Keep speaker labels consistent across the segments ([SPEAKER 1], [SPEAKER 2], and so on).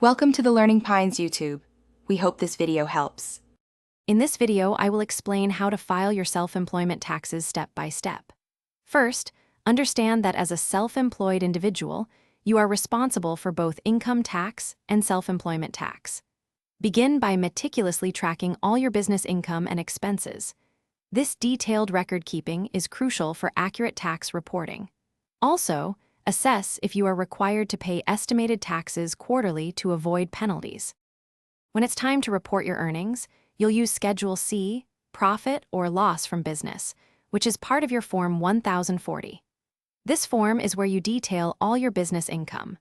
[SPEAKER 1] Welcome to the Learning Pines YouTube. We hope this video helps.
[SPEAKER 2] In this video, I will explain how to file your self-employment taxes step by step. First, understand that as a self-employed individual, you are responsible for both income tax and self-employment tax. Begin by meticulously tracking all your business income and expenses. This detailed record keeping is crucial for accurate tax reporting. Also, assess if you are required to pay estimated taxes quarterly to avoid penalties. When it's time to report your earnings, you'll use Schedule C, Profit or Loss from Business, which is part of your Form 1040. This form is where you detail all your business income.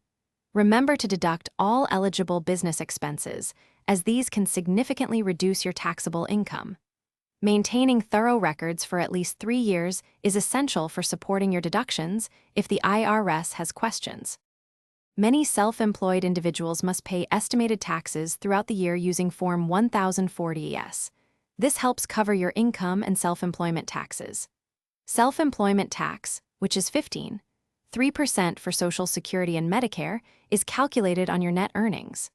[SPEAKER 2] Remember to deduct all eligible business expenses, as these can significantly reduce your taxable income. Maintaining thorough records for at least 3 years is essential for supporting your deductions if the IRS has questions. Many self-employed individuals must pay estimated taxes throughout the year using Form 1040-S. This helps cover your income and self-employment taxes. Self-employment tax, which is 3% for Social Security and Medicare, is calculated on your net earnings.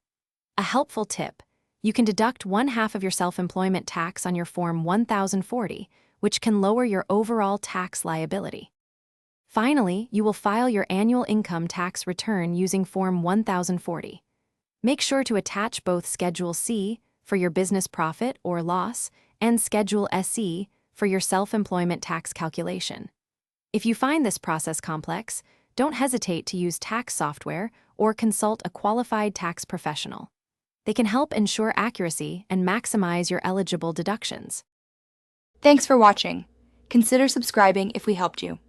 [SPEAKER 2] A helpful tip: you can deduct 1/2 of your self-employment tax on your Form 1040, which can lower your overall tax liability. Finally, you will file your annual income tax return using Form 1040. Make sure to attach both Schedule C for your business profit or loss and Schedule SE for your self-employment tax calculation. If you find this process complex, don't hesitate to use tax software or consult a qualified tax professional. They can help ensure accuracy and maximize your eligible deductions.
[SPEAKER 1] Thanks for watching. Consider subscribing if we helped you.